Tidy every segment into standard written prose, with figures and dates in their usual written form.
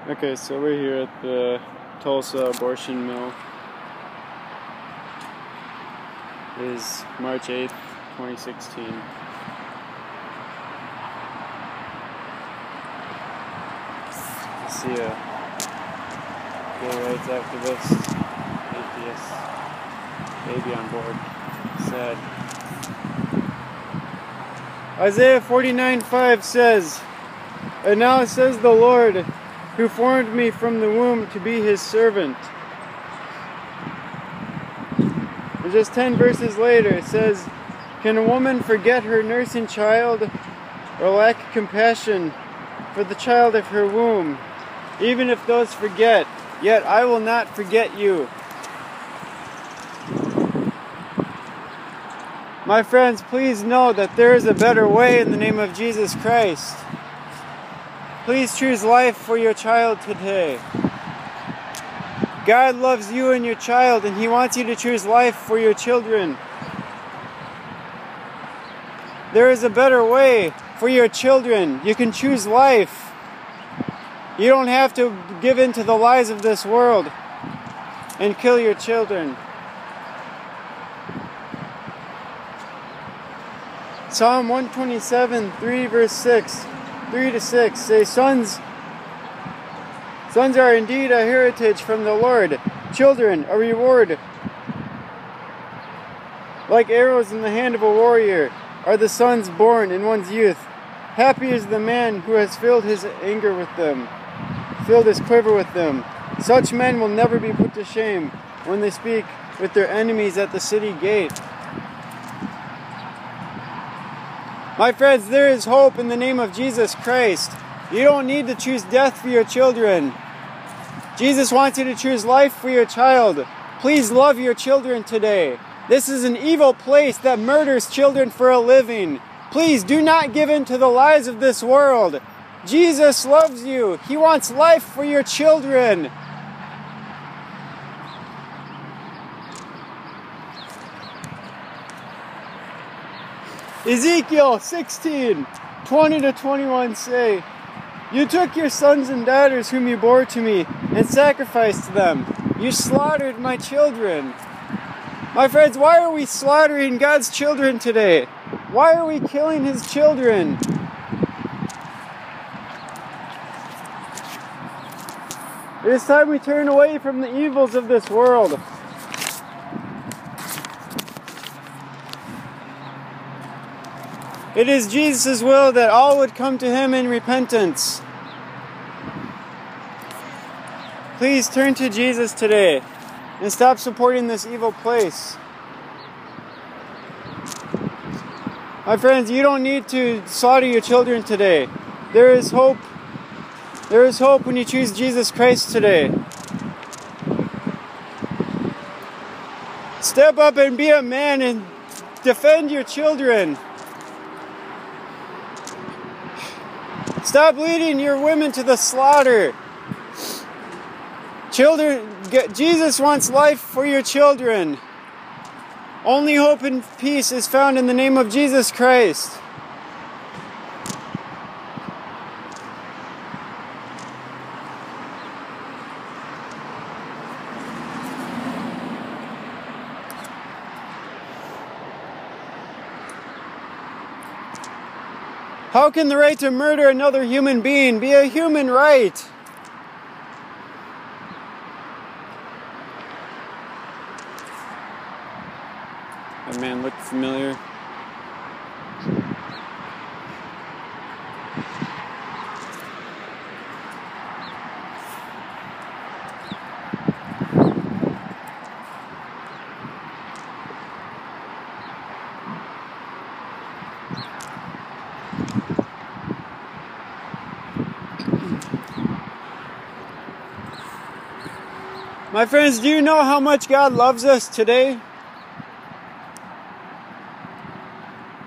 Okay, so we're here at the Tulsa abortion mill. It is March 8th, 2016. You see a gay rights activist, atheist, baby on board. Sad. Isaiah 49:5 says, "And now says the Lord, who formed me from the womb to be his servant." And just 10 verses later it says, "Can a woman forget her nursing child, or lack compassion for the child of her womb? Even if those forget, yet I will not forget you." My friends, please know that there is a better way in the name of Jesus Christ. Please choose life for your child today. God loves you and your child, and He wants you to choose life for your children. There is a better way for your children. You can choose life. You don't have to give in to the lies of this world and kill your children. Psalm 127, 3 verse 6. 3 to 6 say, Sons are indeed a heritage from the Lord, children a reward. Like arrows in the hand of a warrior are the sons born in one's youth. Happy is the man who has filled his anger with them, filled his quiver with them. Such men will never be put to shame when they speak with their enemies at the city gate. My friends, there is hope in the name of Jesus Christ. You don't need to choose death for your children. Jesus wants you to choose life for your child. Please love your children today. This is an evil place that murders children for a living. Please do not give in to the lies of this world. Jesus loves you. He wants life for your children. Ezekiel 16, 20 to 21 say, You took your sons and daughters whom you bore to me and sacrificed them. You slaughtered my children. My friends, why are we slaughtering God's children today? Why are we killing His children? It is time we turn away from the evils of this world. It is Jesus' will that all would come to Him in repentance. Please turn to Jesus today and stop supporting this evil place. My friends, you don't need to slaughter your children today. There is hope. There is hope when you choose Jesus Christ today. Step up and be a man and defend your children. Stop leading your women to the slaughter. Jesus wants life for your children. Only hope and peace is found in the name of Jesus Christ. How can the right to murder another human being be a human right? That man looked familiar. My friends, do you know how much God loves us today?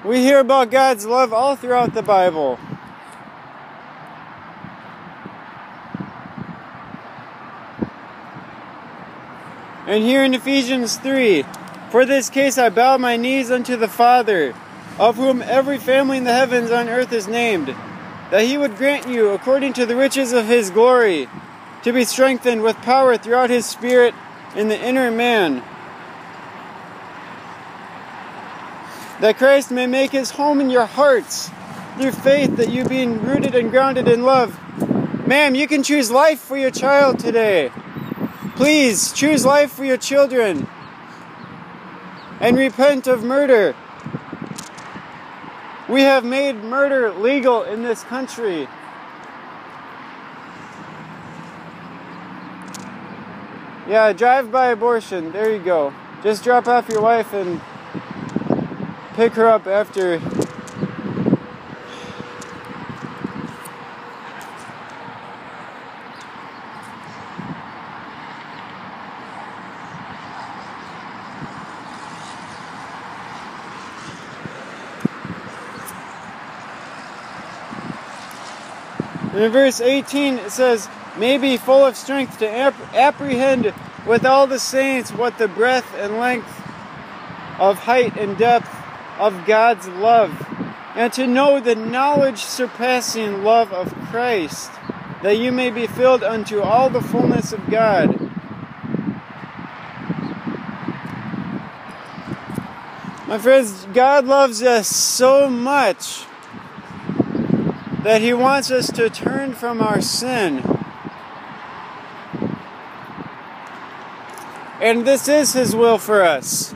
We hear about God's love all throughout the Bible. And here in Ephesians 3, For this case I bow my knees unto the Father, of whom every family in the heavens and on earth is named, that He would grant you, according to the riches of His glory, to be strengthened with power throughout His Spirit in the inner man, that Christ may make His home in your hearts through faith, that you being rooted and grounded in love. Ma'am, you can choose life for your child today. Please choose life for your children and repent of murder. We have made murder legal in this country. Yeah, drive-by abortion. There you go. Just drop off your wife and pick her up after. In verse 18 it says, "May be full of strength to apprehend with all the saints what the breadth and length of height and depth of God's love, and to know the knowledge surpassing love of Christ, that you may be filled unto all the fullness of God." My friends, God loves us so much that He wants us to turn from our sin. And this is His will for us.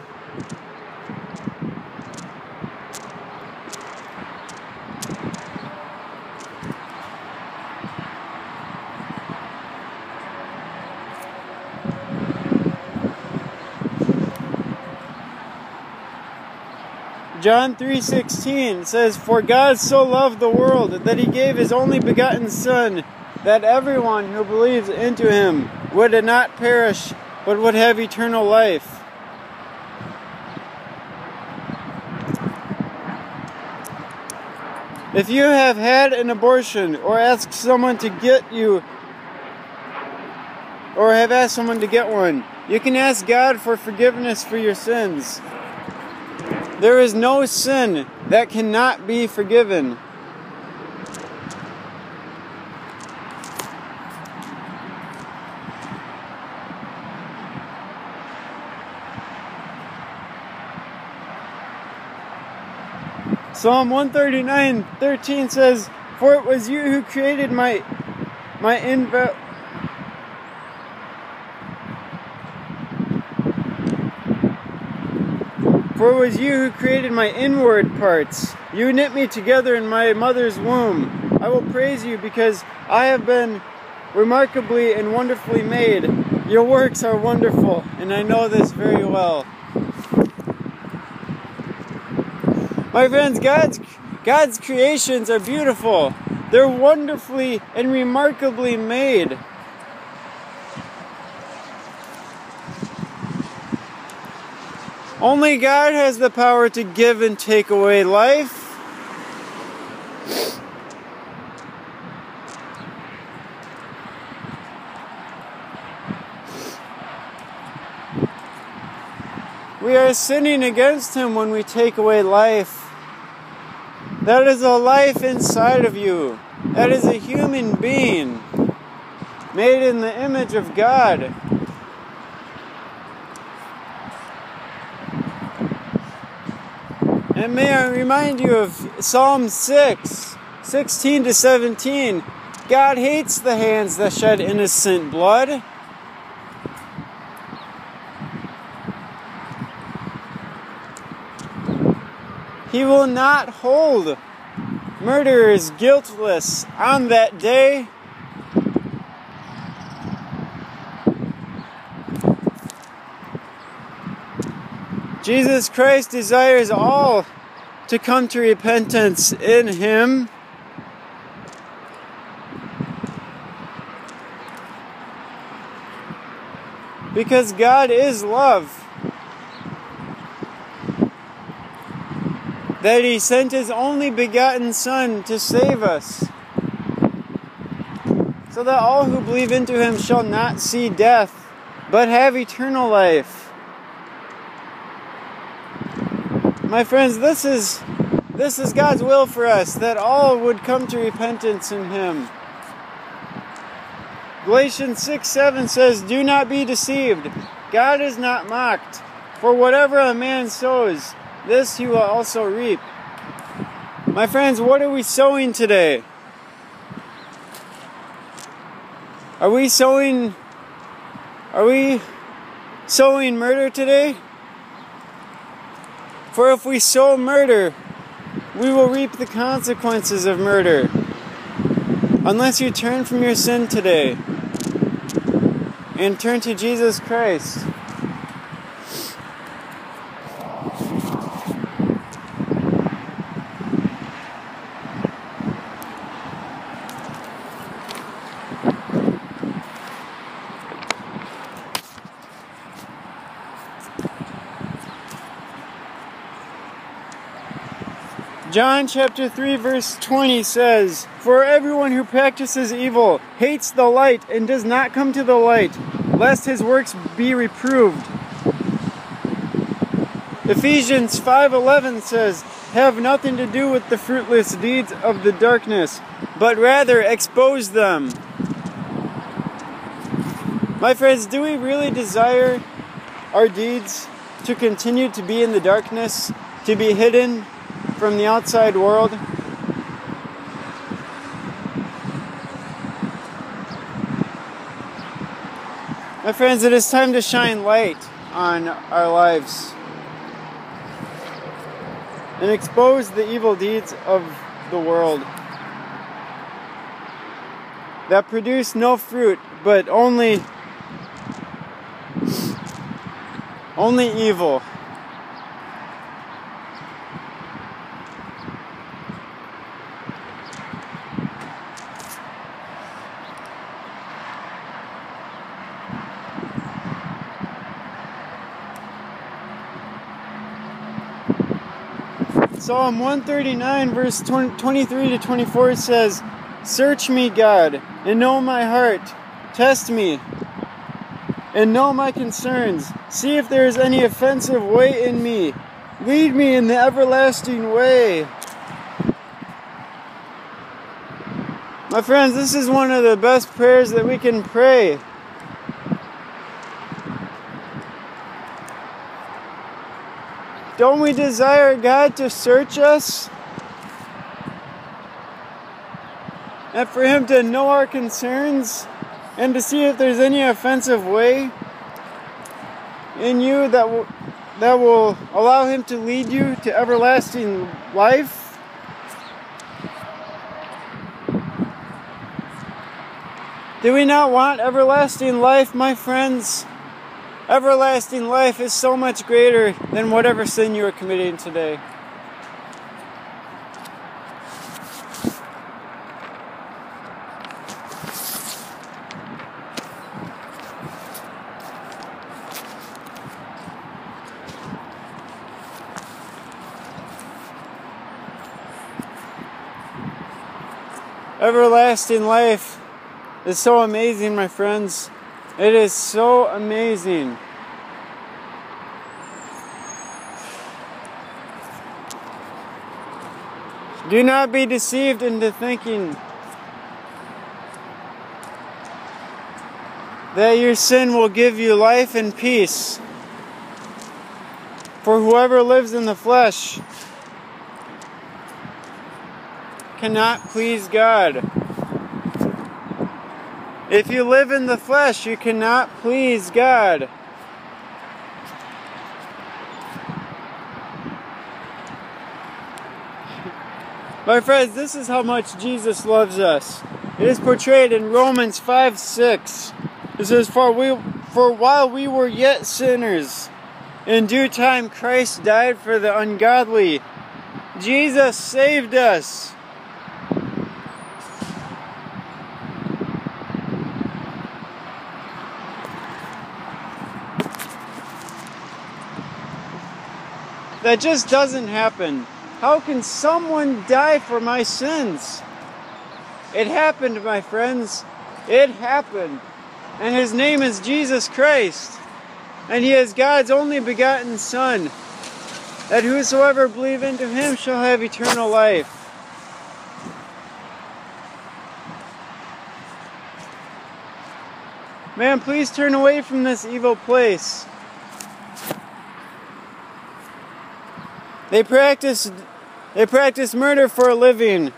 John 3:16 says, "For God so loved the world that He gave His only begotten Son, that everyone who believes into Him would not perish, but would have eternal life." If you have had an abortion, or asked someone to get you, or have asked someone to get one, you can ask God for forgiveness for your sins. There is no sin that cannot be forgiven. Psalm 139:13 says, "For it was you who created my For it was you who created my inward parts. You knit me together in my mother's womb. I will praise you because I have been remarkably and wonderfully made. Your works are wonderful, and I know this very well." My friends, God's creations are beautiful. They're wonderfully and remarkably made. Only God has the power to give and take away life. We are sinning against Him when we take away life. That is a life inside of you. That is a human being made in the image of God. And may I remind you of Psalm 6:16-17. God hates the hands that shed innocent blood. He will not hold murderers guiltless on that day. Jesus Christ desires all to come to repentance in Him. Because God is love. That He sent His only begotten Son to save us, so that all who believe into Him shall not see death, but have eternal life. My friends, this is God's will for us, that all would come to repentance in Him. Galatians 6:7 says, "Do not be deceived. God is not mocked. For whatever a man sows, this he will also reap." My friends, what are we sowing today? Are we sowing murder today? For if we sow murder, we will reap the consequences of murder. Unless you turn from your sin today and turn to Jesus Christ. John chapter 3 verse 20 says, "For everyone who practices evil hates the light and does not come to the light, lest his works be reproved." Ephesians 5:11 says, "Have nothing to do with the fruitless deeds of the darkness, but rather expose them." My friends, do we really desire our deeds to continue to be in the darkness, to be hidden from the outside world? My friends, it is time to shine light on our lives and expose the evil deeds of the world that produce no fruit, but only evil. Psalm 139 verse 23 to 24 says, "Search me, God, and know my heart. Test me, and know my concerns. See if there is any offensive way in me. Lead me in the everlasting way." My friends, this is one of the best prayers that we can pray. Don't we desire God to search us? And for Him to know our concerns? And to see if there's any offensive way in you that will allow Him to lead you to everlasting life? Do we not want everlasting life, my friends? Everlasting life is so much greater than whatever sin you are committing today. Everlasting life is so amazing, my friends. It is so amazing. Do not be deceived into thinking that your sin will give you life and peace. For whoever lives in the flesh cannot please God. If you live in the flesh, you cannot please God. My friends, this is how much Jesus loves us. It is portrayed in Romans 5:6. It says, For while we were yet sinners, in due time Christ died for the ungodly. Jesus saved us. That just doesn't happen. How can someone die for my sins? It happened, my friends. It happened. And His name is Jesus Christ. And He is God's only begotten Son, that whosoever believe into Him shall have eternal life. Man, please turn away from this evil place. They practice murder for a living.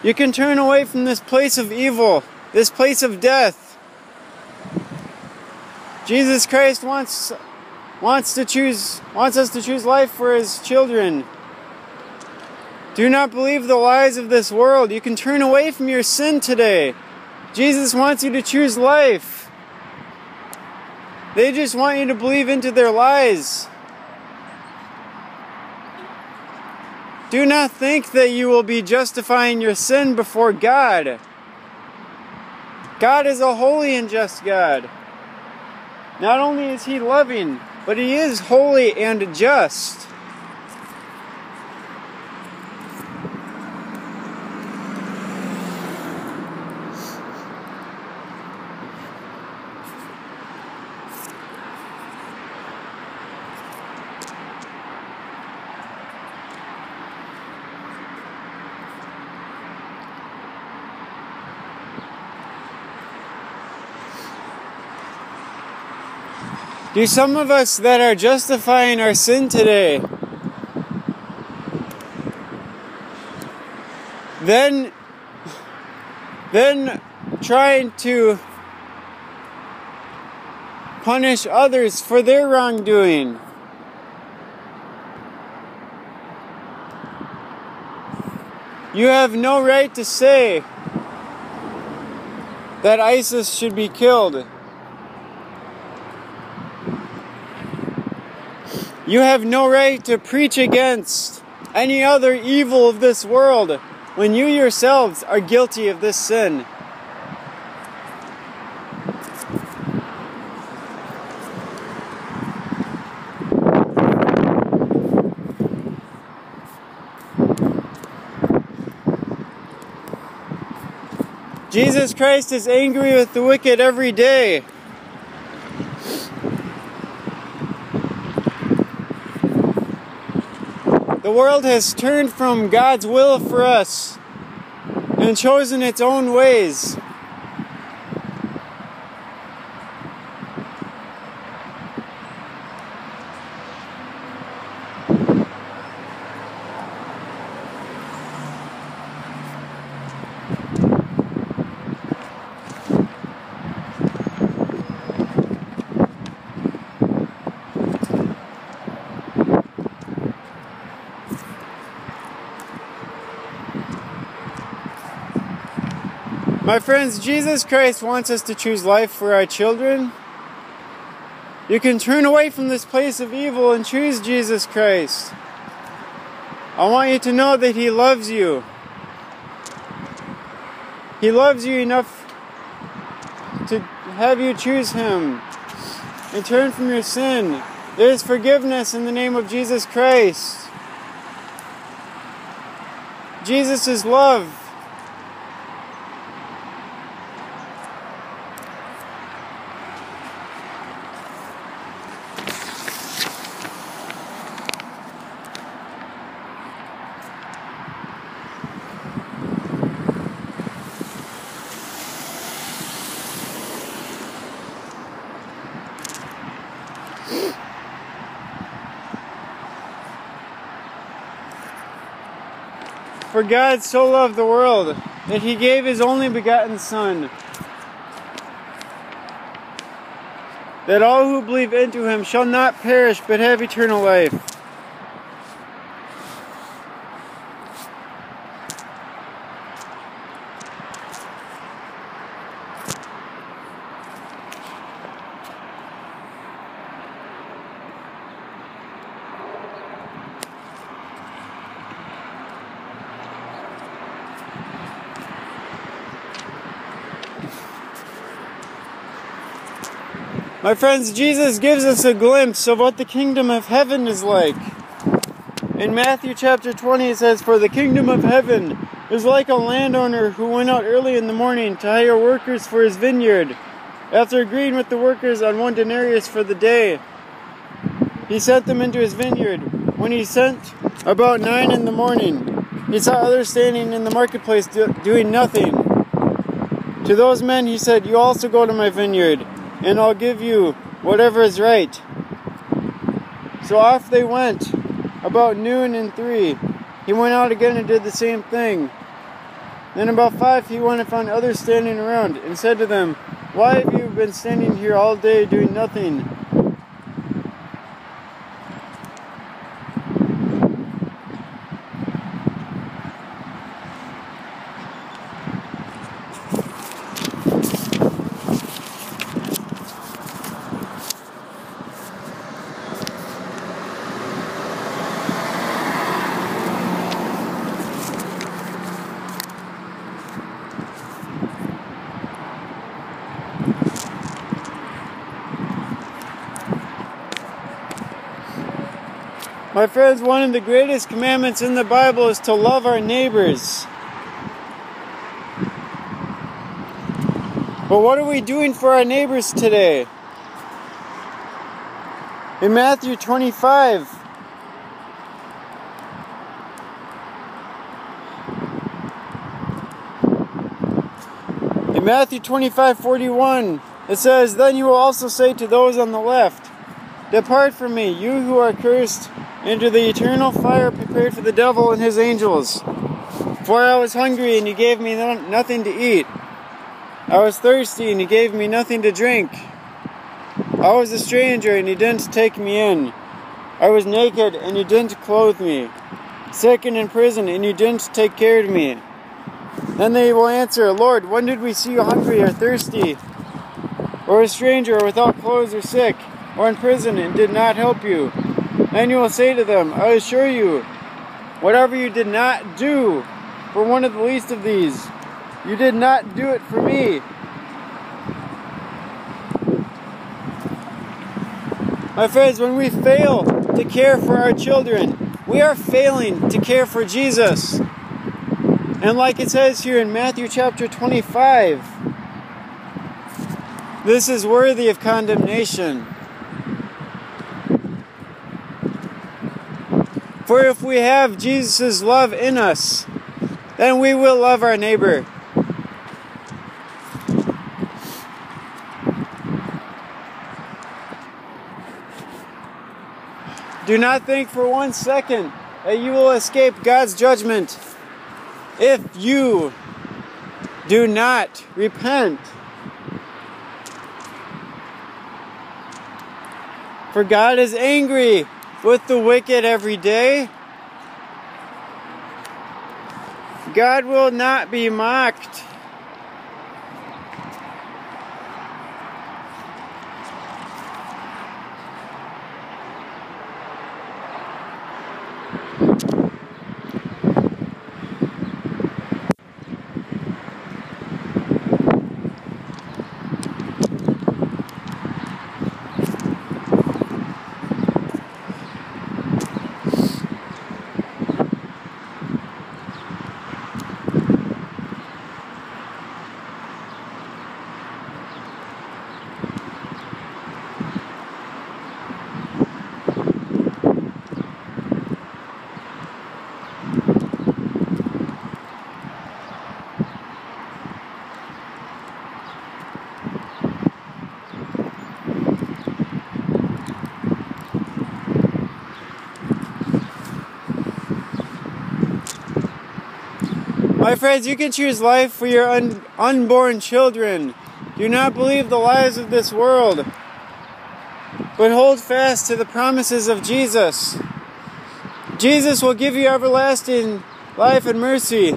You can turn away from this place of evil, this place of death. Jesus Christ wants us to choose life for His children. Do not believe the lies of this world. You can turn away from your sin today. Jesus wants you to choose life. They just want you to believe into their lies. Do not think that you will be justifying your sin before God. God is a holy and just God. Not only is He loving, but He is holy and just. Do some of us that are justifying our sin today, then trying to punish others for their wrongdoing? You have no right to say that ISIS should be killed. You have no right to preach against any other evil of this world when you yourselves are guilty of this sin. Jesus Christ is angry with the wicked every day. The world has turned from God's will for us and chosen its own ways. My friends, Jesus Christ wants us to choose life for our children. You can turn away from this place of evil and choose Jesus Christ. I want you to know that He loves you. He loves you enough to have you choose Him and turn from your sin. There is forgiveness in the name of Jesus Christ. Jesus is love. For God so loved the world that He gave His only begotten Son, that all who believe into Him shall not perish but have eternal life. My friends, Jesus gives us a glimpse of what the kingdom of heaven is like. In Matthew chapter 20 it says, "For the kingdom of heaven is like a landowner who went out early in the morning to hire workers for his vineyard. After agreeing with the workers on 1 denarius for the day, he sent them into his vineyard. When he sent about 9 in the morning, he saw others standing in the marketplace doing nothing. To those men he said, "You also go to my vineyard, and I'll give you whatever is right." So off they went. About noon and 3, he went out again and did the same thing. Then about 5, he went and found others standing around, and said to them, "Why have you been standing here all day doing nothing?" My friends, one of the greatest commandments in the Bible is to love our neighbors. But what are we doing for our neighbors today? In Matthew 25, in Matthew 25:41, it says, "Then you will also say to those on the left, 'Depart from me, you who are cursed, into the eternal fire prepared for the devil and his angels. For I was hungry, and you gave me nothing to eat. I was thirsty, and you gave me nothing to drink. I was a stranger, and you didn't take me in. I was naked, and you didn't clothe me. Sick and in prison, and you didn't take care of me.' Then they will answer, 'Lord, when did we see you hungry or thirsty, or a stranger, or without clothes, or sick, or in prison, and did not help you?' Then you will say to them, 'I assure you, whatever you did not do for one of the least of these, you did not do it for me.'" My friends, when we fail to care for our children, we are failing to care for Jesus. And like it says here in Matthew chapter 25, this is worthy of condemnation. For if we have Jesus' love in us, then we will love our neighbor. Do not think for 1 second that you will escape God's judgment if you do not repent. For God is angry with the wicked every day. God will not be mocked. My friends, you can choose life for your unborn children. Do not believe the lies of this world, but hold fast to the promises of Jesus. Jesus will give you everlasting life and mercy.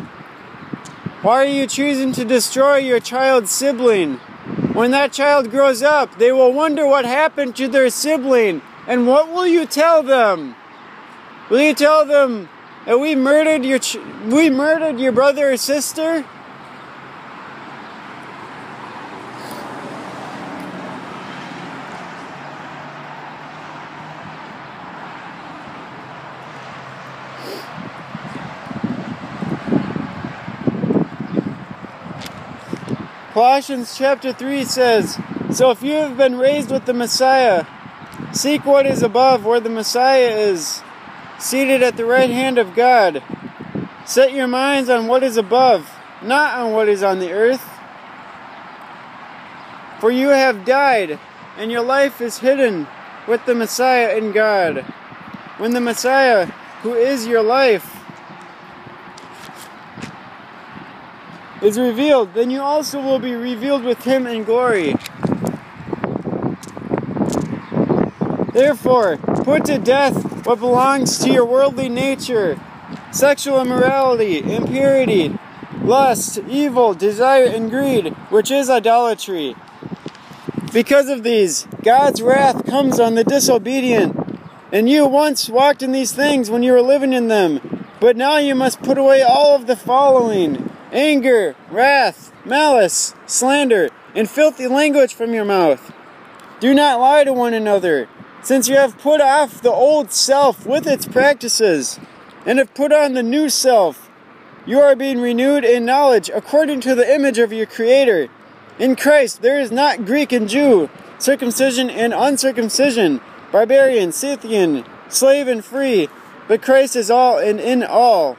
Why are you choosing to destroy your child's sibling? When that child grows up, they will wonder what happened to their sibling. And what will you tell them? Will you tell them that we murdered your brother or sister? Colossians chapter 3 says, "So if you have been raised with the Messiah, seek what is above, where the Messiah is, seated at the right hand of God. Set your minds on what is above, not on what is on the earth. For you have died, and your life is hidden with the Messiah in God. When the Messiah, who is your life, is revealed, then you also will be revealed with him in glory. Therefore, put to death what belongs to your worldly nature: sexual immorality, impurity, lust, evil, desire, and greed, which is idolatry. Because of these, God's wrath comes on the disobedient. And you once walked in these things when you were living in them. But now you must put away all of the following: anger, wrath, malice, slander, and filthy language from your mouth. Do not lie to one another, since you have put off the old self with its practices, and have put on the new self. You are being renewed in knowledge according to the image of your Creator. In Christ there is not Greek and Jew, circumcision and uncircumcision, barbarian, Scythian, slave and free, but Christ is all and in all.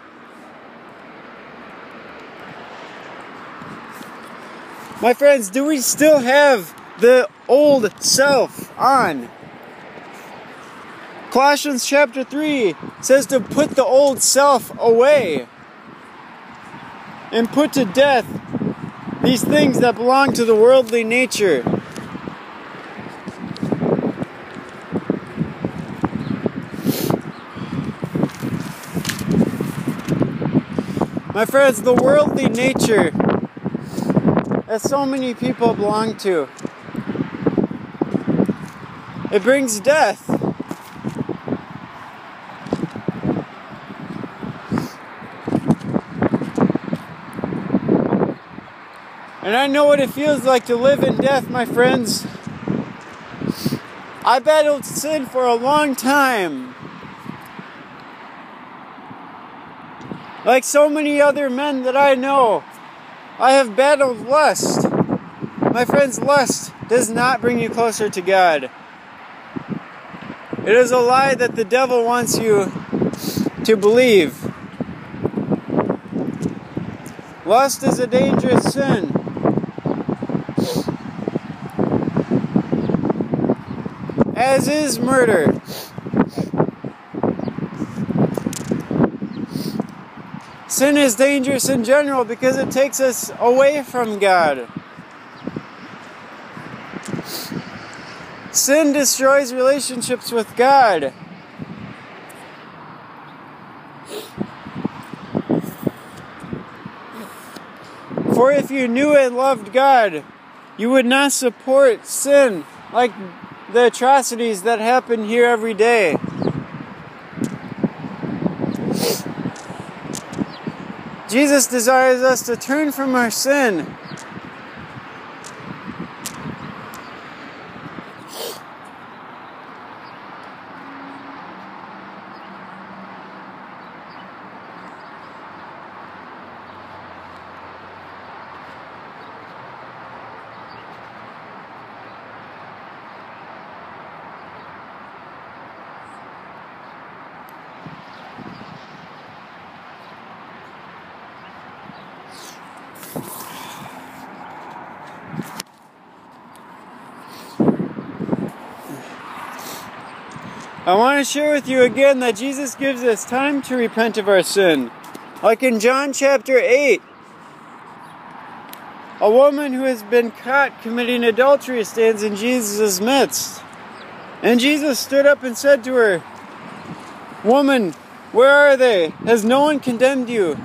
My friends, do we still have the old self on? Colossians chapter 3 says to put the old self away and put to death these things that belong to the worldly nature. My friends, the worldly nature that so many people belong to, it brings death. And I know what it feels like to live in death, my friends. I battled sin for a long time. Like so many other men that I know, I have battled lust. My friends, lust does not bring you closer to God. It is a lie that the devil wants you to believe. Lust is a dangerous sin. As is murder. Sin is dangerous in general because it takes us away from God. Sin destroys relationships with God. For if you knew and loved God, you would not support sin like the atrocities that happen here every day. Jesus desires us to turn from our sin. I want to share with you again that Jesus gives us time to repent of our sin. Like in John chapter 8, a woman who has been caught committing adultery stands in Jesus' midst. And Jesus stood up and said to her, "Woman, where are they? Has no one condemned you?"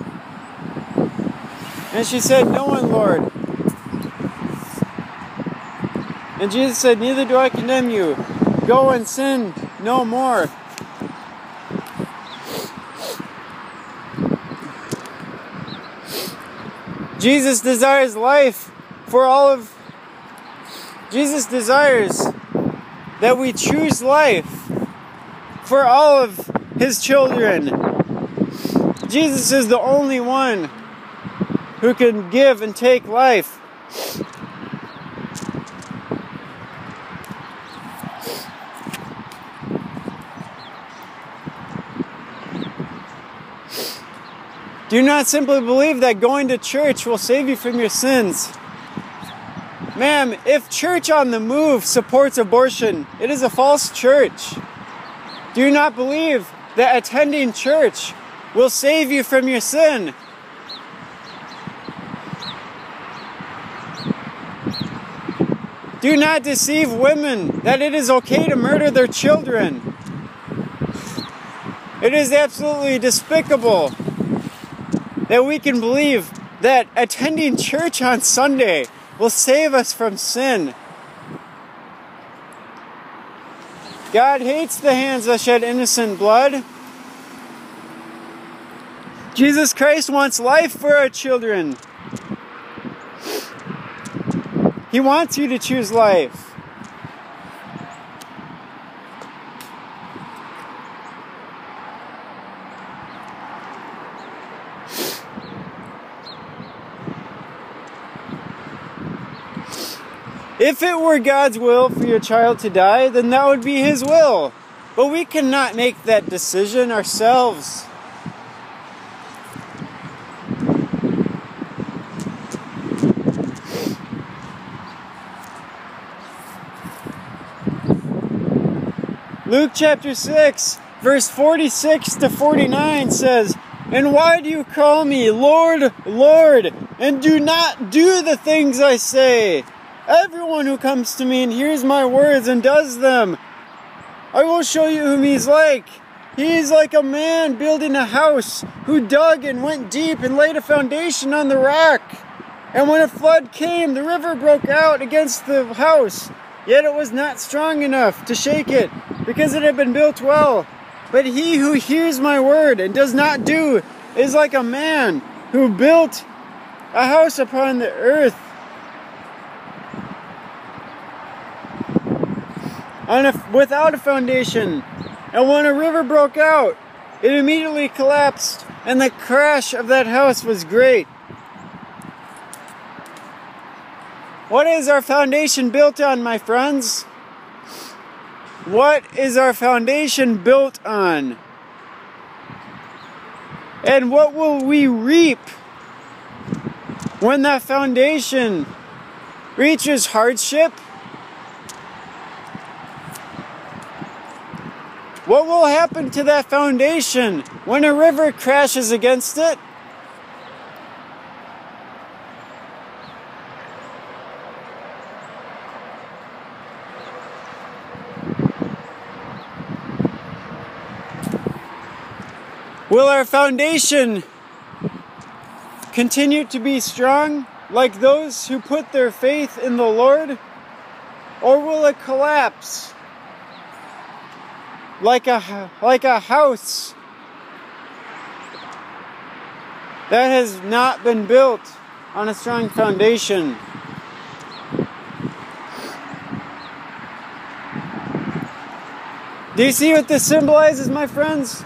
And she said, "No one, Lord." And Jesus said, "Neither do I condemn you. Go and sin no more." Jesus desires life for all of... Jesus desires that we choose life for all of His children. Jesus is the only one who can give and take life. Do not simply believe that going to church will save you from your sins. Ma'am, if Church on the Move supports abortion, it is a false church. Do you not believe that attending church will save you from your sin? Do not deceive women that it is okay to murder their children. It is absolutely despicable that we can believe that attending church on Sunday will save us from sin. God hates the hands that shed innocent blood. Jesus Christ wants life for our children. He wants you to choose life. If it were God's will for your child to die, then that would be His will. But we cannot make that decision ourselves. Luke chapter 6, verse 46 to 49 says, "And why do you call me Lord, Lord, and do not do the things I say? Everyone who comes to me and hears my words and does them, I will show you whom he's like. He is like a man building a house who dug and went deep and laid a foundation on the rock. And when a flood came, the river broke out against the house, yet it was not strong enough to shake it, because it had been built well. But he who hears my word and does not do is like a man who built a house upon the earth without a foundation. And when a river broke out, it immediately collapsed, and the crash of that house was great." What is our foundation built on, my friends? What is our foundation built on? And what will we reap when that foundation reaches hardship? What will happen to that foundation when a river crashes against it? Will our foundation continue to be strong like those who put their faith in the Lord? Or will it collapse like a house that has not been built on a strong foundation? Do you see what this symbolizes, my friends?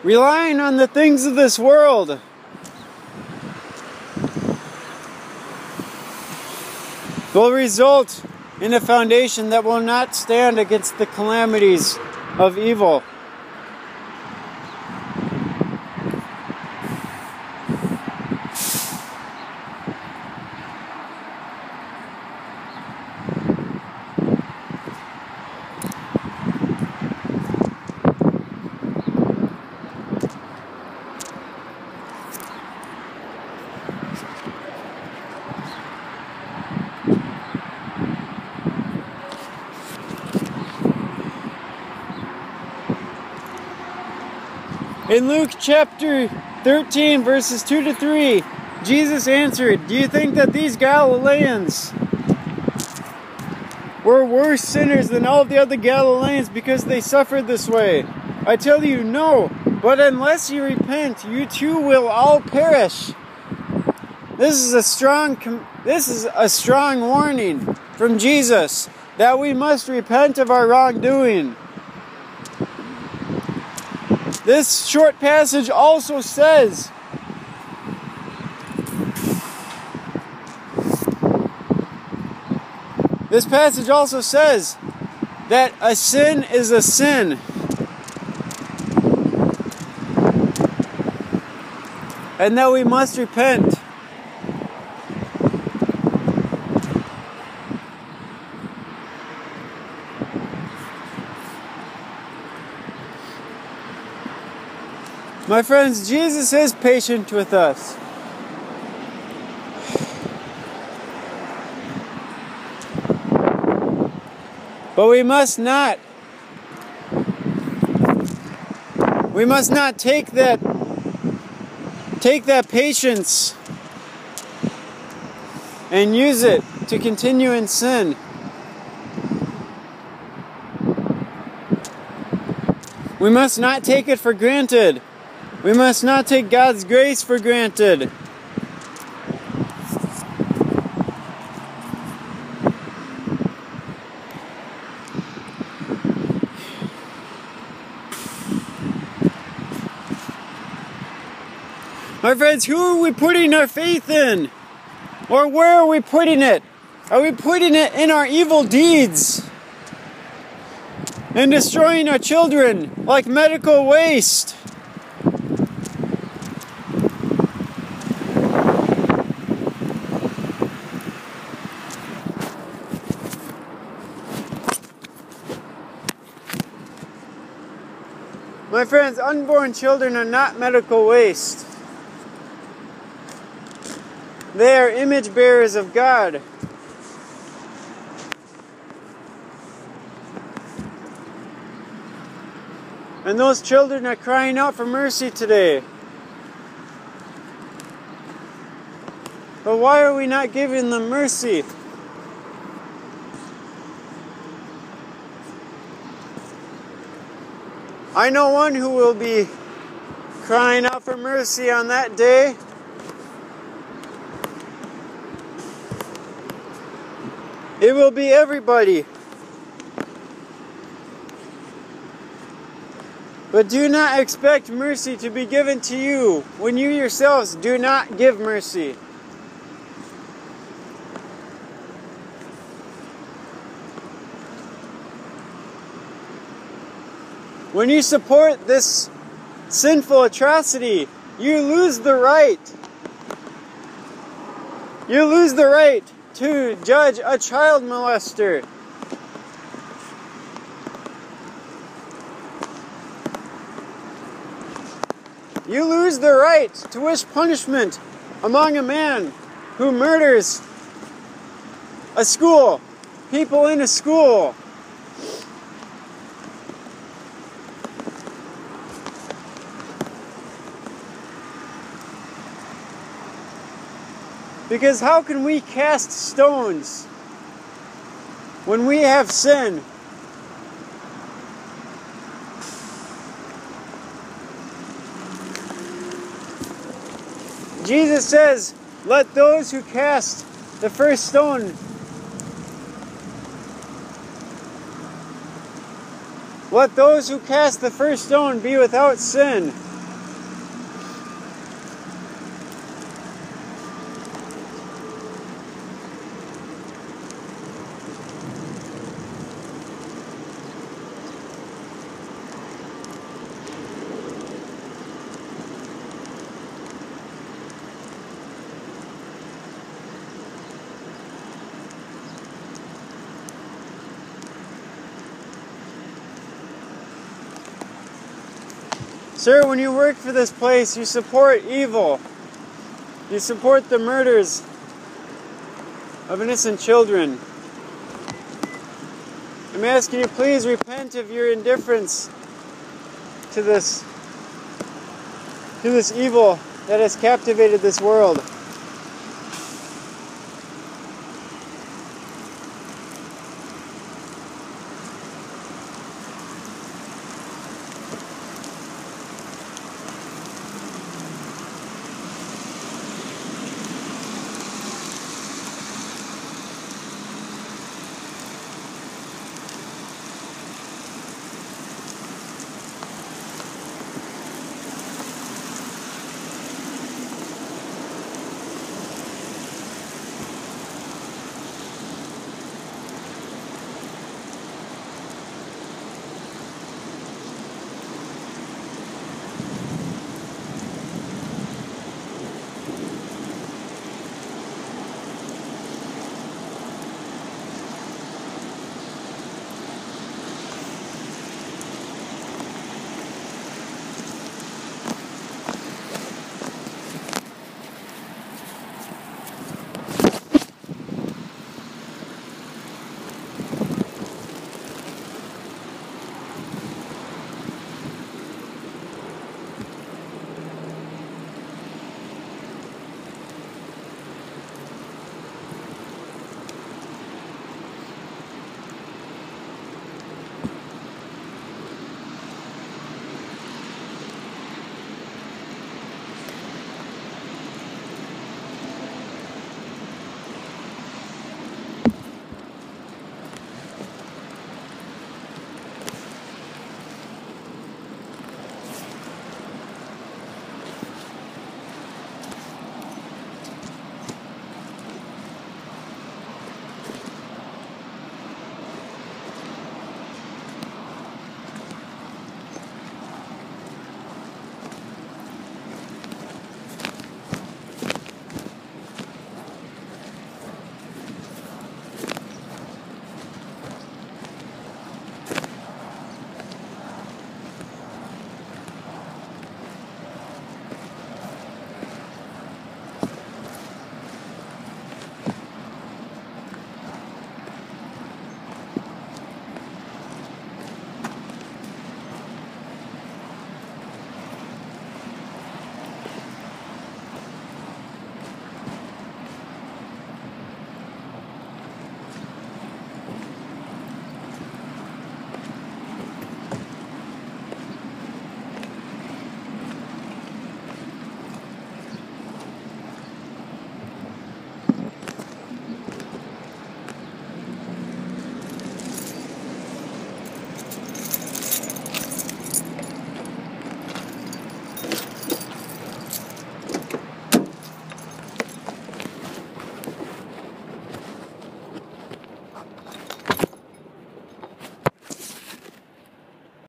Relying on the things of this world will result in a foundation that will not stand against the calamities of evil. In Luke chapter 13, verses 2 to 3, Jesus answered, "Do you think that these Galileans were worse sinners than all the other Galileans because they suffered this way? I tell you, no. But unless you repent, you too will all perish." This is a strong warning from Jesus that we must repent of our wrongdoing. This short passage also says This passage also says that a sin is a sin. And that we must repent. My friends, Jesus is patient with us. But we must not take that patience and use it to continue in sin. We must not take it for granted. We must not take God's grace for granted. My friends, who are we putting our faith in? Or where are we putting it? Are we putting it in our evil deeds? And destroying our children like medical waste? My friends, unborn children are not medical waste. They are image bearers of God. And those children are crying out for mercy today. But why are we not giving them mercy? I know one who will be crying out for mercy on that day. It will be everybody. But do not expect mercy to be given to you when you yourselves do not give mercy. When you support this sinful atrocity, you lose the right. You lose the right to judge a child molester. You lose the right to wish punishment among a man who murders a school, people in a school. Because how can we cast stones when we have sin? Jesus says, let those who cast the first stone, let those who cast the first stone be without sin. Sir, when you work for this place, you support evil. You support the murders of innocent children. I'm asking you, please repent of your indifference to this evil that has captivated this world.